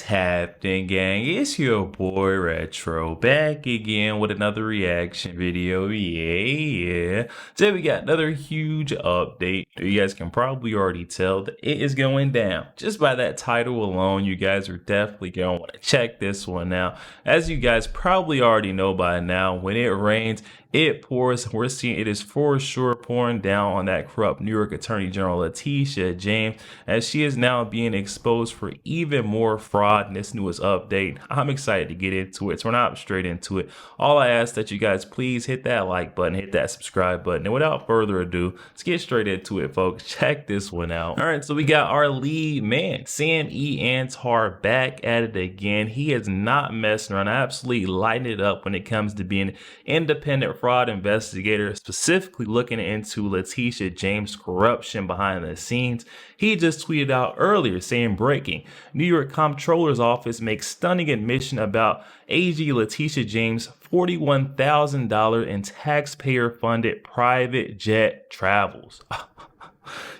happening, gang? It's your boy Retro back again with another reaction video. Yeah. Today we got another huge update. You guys can probably already tell that it is going down. Just by that title alone, you guys are definitely going to want to check this one out. As you guys probably already know by now, when it rains, it pours. We're seeing it is for sure pouring down on that corrupt New York Attorney General Letitia James, as she is now being exposed for even more fraud in this newest update. I'm excited to get into it, so we're not straight into it. All I ask that you guys please hit that like button, hit that subscribe button, and without further ado, let's get straight into it, folks. Check this one out. All right, so we got our lead man, Sam E. Antar, back at it again. He is not messing around, absolutely lighting it up when it comes to being independent fraud investigator, specifically looking into Letitia James' corruption behind the scenes. He just tweeted out earlier saying, breaking, New York Comptroller's Office makes stunning admission about AG Letitia James' $41,000 in taxpayer-funded private jet travels.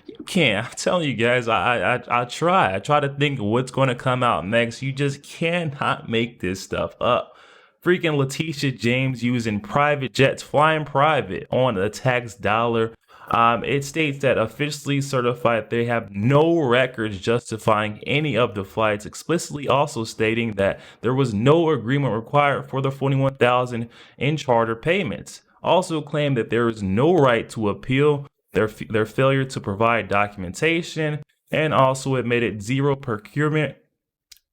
You can't. I'm telling you guys, I try to think of what's going to come out next. You just cannot make this stuff up. Freaking Letitia James using private jets, flying private on a tax dollar. It states that officially certified they have no records justifying any of the flights, explicitly also stating that there was no agreement required for the $41,000 in charter payments. Also claimed that there is no right to appeal their failure to provide documentation, and also admitted zero procurement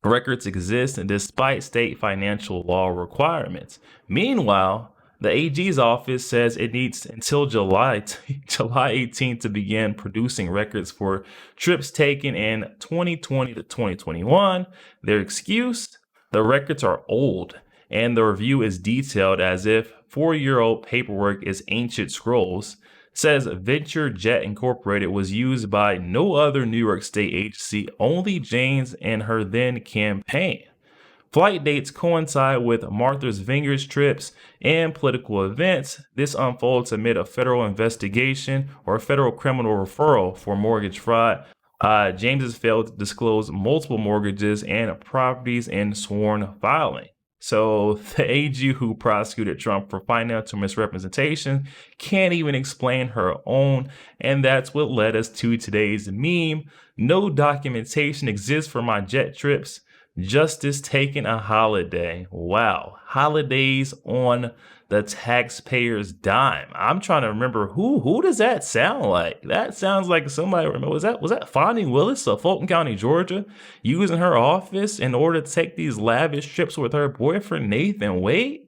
records exist and despite state financial law requirements. Meanwhile, the AG's office says it needs until July 18th to begin producing records for trips taken in 2020 to 2021. Their excuse? The records are old and the review is detailed as if 4-year-old paperwork is ancient scrolls. Says Venture Jet Incorporated was used by no other New York State agency, only James and her then campaign. Flight dates coincide with Martha's Vineyard's trips and political events. This unfolds amid a federal investigation or a federal criminal referral for mortgage fraud. James has failed to disclose multiple mortgages and properties in sworn filing. So the AG who prosecuted Trump for financial misrepresentation can't even explain her own, and that's what led us to today's meme. No documentation exists for my jet trips. Justice taking a holiday. Wow, holidays on the taxpayer's dime. I'm trying to remember who does that sound like? That sounds like somebody. Remember, was that Fonnie Willis of Fulton County, Georgia, using her office in order to take these lavish trips with her boyfriend Nathan Wade?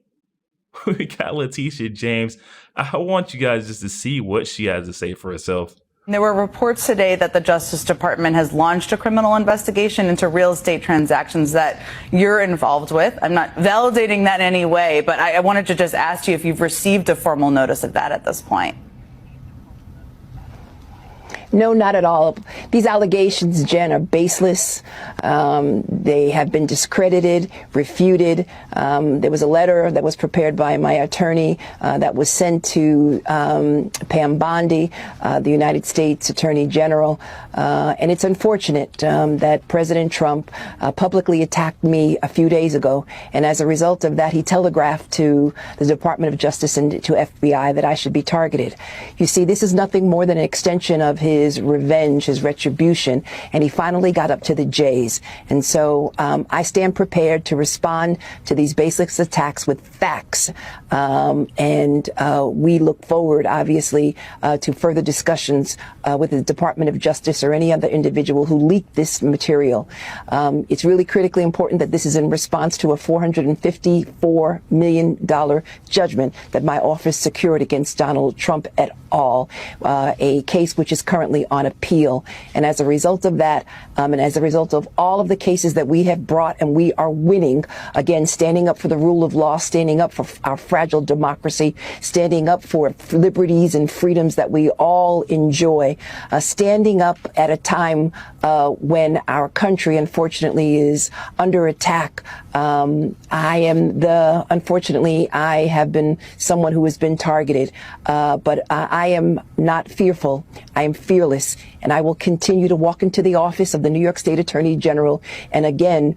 We got Letitia James. I want you guys just to see what she has to say for herself. There were reports today that the Justice Department has launched a criminal investigation into real estate transactions that you're involved with. I'm not validating that in any way, but I wanted to just ask you if you've received a formal notice of that at this point. No, not at all. These allegations, Jen, are baseless. They have been discredited, refuted. There was a letter that was prepared by my attorney that was sent to Pam Bondi, the United States Attorney General. And it's unfortunate that President Trump publicly attacked me a few days ago. And as a result of that, he telegraphed to the Department of Justice and to FBI that I should be targeted. You see, this is nothing more than an extension of his revenge, his retribution, and he finally got up to the J's. And so I stand prepared to respond to these baseless attacks with facts. And we look forward, obviously, to further discussions with the Department of Justice or any other individual who leaked this material. It's really critically important that this is in response to a $454 million judgment that my office secured against Donald Trump et al., a case which is currently on appeal. And as a result of that, and as a result of all of the cases that we have brought and we are winning, again, standing up for the rule of law, standing up for our fragile democracy, standing up for liberties and freedoms that we all enjoy, standing up at a time when our country, unfortunately, is under attack. Unfortunately, I have been someone who has been targeted, but I am not fearful. I am fearless, and I will continue to walk into the office of the New York State Attorney General and again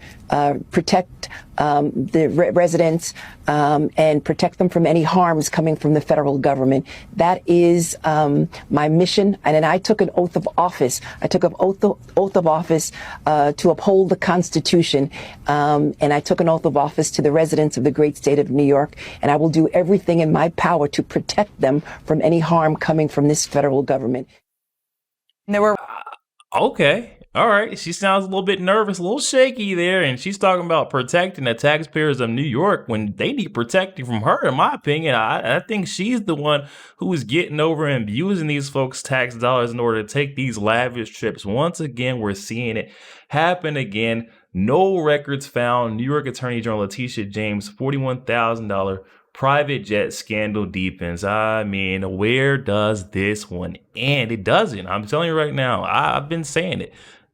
protect the residents and protect them from any harms coming from the federal government. That is my mission. And then I took an oath of office. I took an oath of office to uphold the Constitution. And I took an oath of office to the residents of the great state of New York. And I will do everything in my power to protect them from any harm coming from this federal government. There were Okay. All right. She sounds a little bit nervous, a little shaky there. And she's talking about protecting the taxpayers of New York when they need protecting from her, in my opinion. I think she's the one who is getting over and abusing these folks' tax dollars in order to take these lavish trips. Once again, we're seeing it happen again. No records found. New York Attorney General Letitia James, $41,000 private jet scandal deepens. I mean, where does this one end? It doesn't. I'm telling you right now. I've been saying it.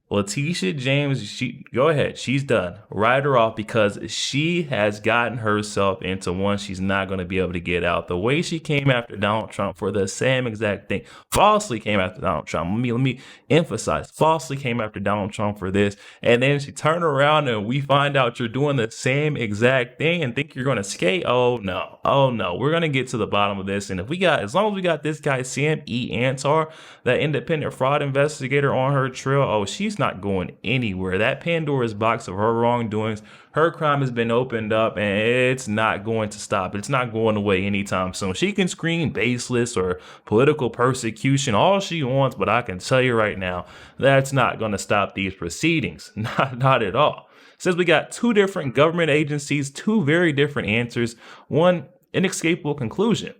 Letitia James, go ahead. She's done. Write her off because she has gotten herself into one she's not going to be able to get out. The way she came after Donald Trump for the same exact thing, falsely came after Donald Trump. Let me emphasize, falsely came after Donald Trump for this. And then she turned around and we find out you're doing the same exact thing and think you're going to skate. Oh no. We're going to get to the bottom of this. And as long as we got this guy, Sam E. Antar, that independent fraud investigator on her trail, she's not going anywhere. That Pandora's box of her wrongdoings, her crime has been opened up and it's not going to stop. It's not going away anytime soon. She can scream baseless or political persecution all she wants, but I can tell you right now, that's not going to stop these proceedings. Not at all. Says we got two different government agencies, two very different answers, one inescapable conclusion.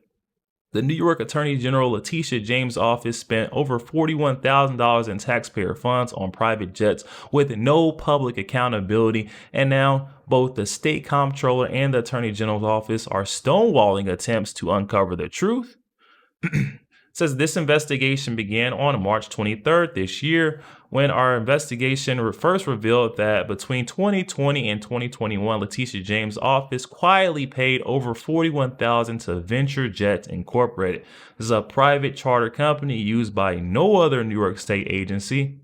The New York Attorney General Letitia James' office spent over $41,000 in taxpayer funds on private jets with no public accountability, and now both the state comptroller and the Attorney General's office are stonewalling attempts to uncover the truth. Says this investigation began on March 23rd this year when our investigation first revealed that between 2020 and 2021, Letitia James' office quietly paid over $41,000 to Venture Jets Incorporated. This is a private charter company used by no other New York State agency.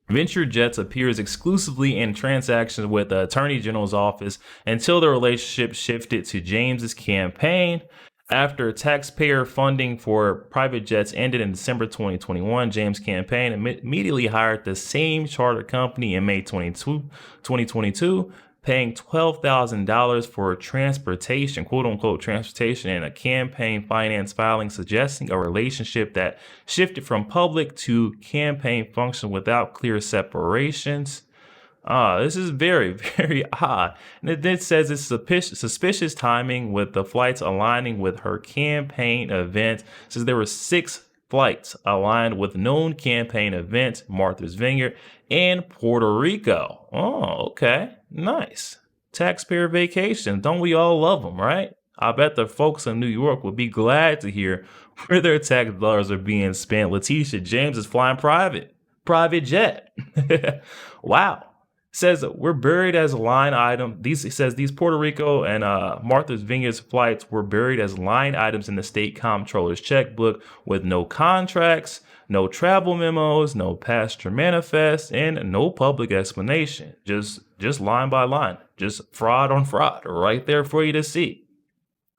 Venture Jets appears exclusively in transactions with the Attorney General's office until the relationship shifted to James's campaign. After taxpayer funding for private jets ended in December 2021, James' campaign immediately hired the same charter company in May 2022, paying $12,000 for transportation, quote unquote transportation, and a campaign finance filing suggesting a relationship that shifted from public to campaign function without clear separations. This is very, very odd. And it then says it's suspicious timing with the flights aligning with her campaign event. It says there were 6 flights aligned with known campaign events, Martha's Vineyard and Puerto Rico. Oh, okay. Nice. Taxpayer vacation. Don't we all love them, right? I bet the folks in New York would be glad to hear where their tax dollars are being spent. Letitia James is flying private jet. Wow. Says we're buried as a line item. These Puerto Rico and Martha's Vineyard's flights were buried as line items in the state comptroller's checkbook with no contracts, no travel memos, no passenger manifest, and no public explanation. Just line by line, just fraud on fraud right there for you to see.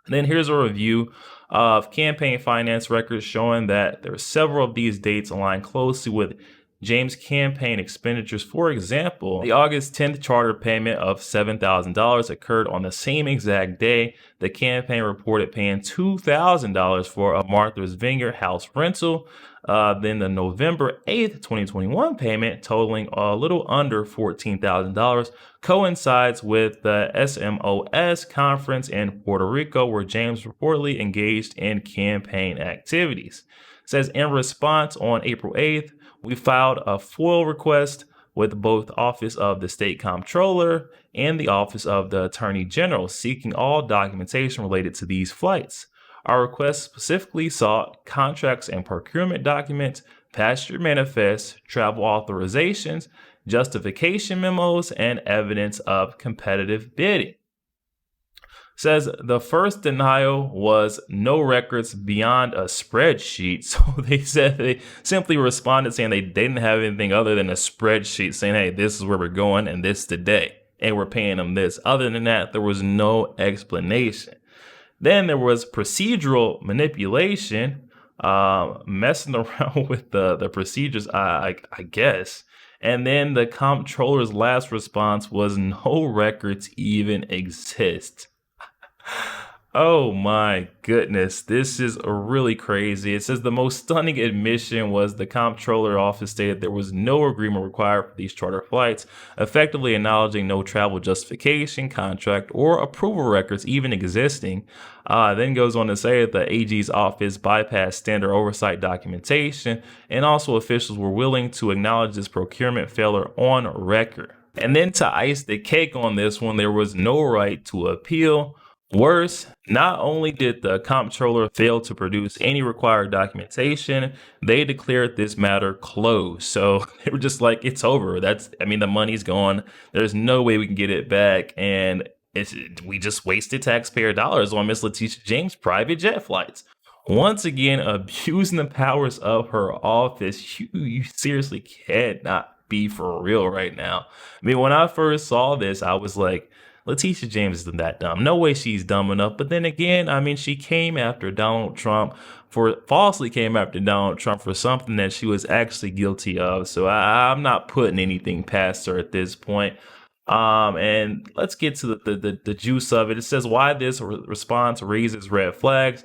And then here's a review of campaign finance records showing that there are several of these dates aligned closely with James' campaign expenditures. For example, the August 10th charter payment of $7,000 occurred on the same exact day the campaign reported paying $2,000 for a Martha's Vineyard house rental. Then the November 8th, 2021 payment totaling a little under $14,000 coincides with the SMOS conference in Puerto Rico where James reportedly engaged in campaign activities. It says in response on April 8th, we filed a FOIL request with both Office of the State Comptroller and the Office of the Attorney General seeking all documentation related to these flights. Our request specifically sought contracts and procurement documents, passenger manifests, travel authorizations, justification memos, and evidence of competitive bidding. Says the first denial was no records beyond a spreadsheet. So they said they simply responded saying they didn't have anything other than a spreadsheet saying, hey, this is where we're going and this today. and we're paying them this. Other than that, there was no explanation. Then there was procedural manipulation, messing around with the procedures, I guess. And then the comptroller's last response was no records even exist. Oh my goodness, this is really crazy. It says the most stunning admission was the comptroller office stated there was no agreement required for these charter flights, effectively acknowledging no travel justification, contract, or approval records even existing. Then goes on to say that the AG's office bypassed standard oversight documentation, and also officials were willing to acknowledge this procurement failure on record. And then to ice the cake on this one, there was no right to appeal. Worse, not only did the comptroller fail to produce any required documentation, they declared this matter closed. So they were just like, it's over. The money's gone. There's no way we can get it back. And we just wasted taxpayer dollars on Miss Letitia James' private jet flights. Once again, abusing the powers of her office. You seriously cannot be for real right now. When I first saw this, I was like, Letitia James isn't that dumb. No way she's dumb enough. But then again, she came after Donald Trump falsely came after Donald Trump for something that she was actually guilty of. So I'm not putting anything past her at this point. And let's get to the juice of it. It says why this response raises red flags.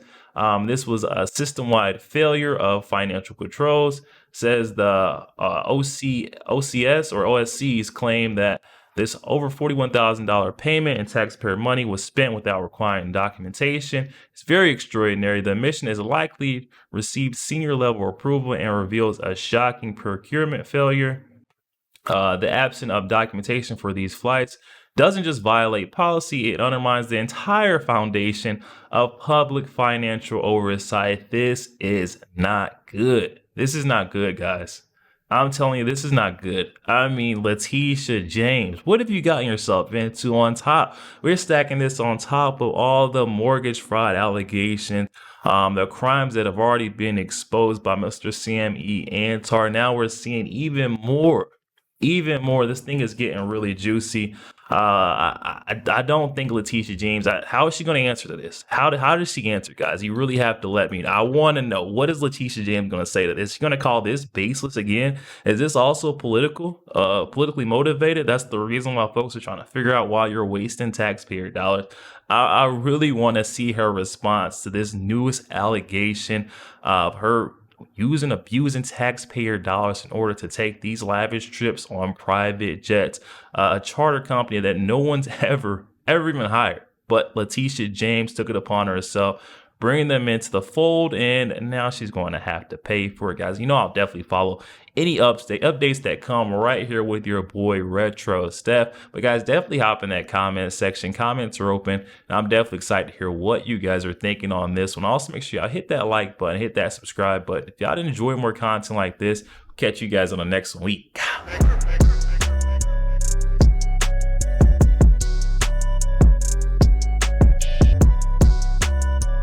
This was a system-wide failure of financial controls. Says the OCS or OSCs claim that this over $41,000 payment in taxpayer money was spent without requiring documentation. It's very extraordinary. The admission is likely received senior level approval and reveals a shocking procurement failure. The absence of documentation for these flights doesn't just violate policy, it undermines the entire foundation of public financial oversight. This is not good. This is not good, guys. I'm telling you, this is not good. Letitia James, what have you gotten yourself into on top? We're stacking this on top of all the mortgage fraud allegations, the crimes that have already been exposed by Mr. Sam E. Antar. Now we're seeing even more. This thing is getting really juicy. I don't think Letitia James, how is she going to answer to this? How does she answer, guys? You really have to let me know. I want to know, what is Letitia James going to say to this? Is she going to call this baseless again? Is this also politically motivated? That's the reason why folks are trying to figure out why you're wasting taxpayer dollars. I really want to see her response to this newest allegation of her abusing taxpayer dollars in order to take these lavish trips on private jets, a charter company that no one's ever even hired. But Letitia James took it upon herself, bringing them into the fold, and now she's going to have to pay for it, guys. I'll definitely follow any updates that come right here with your boy RetroStef. But guys, definitely hop in that comment section. Comments are open, and I'm definitely excited to hear what you guys are thinking on this one. Also, make sure y'all hit that like button, hit that subscribe button. If y'all enjoy more content like this, catch you guys on the next week.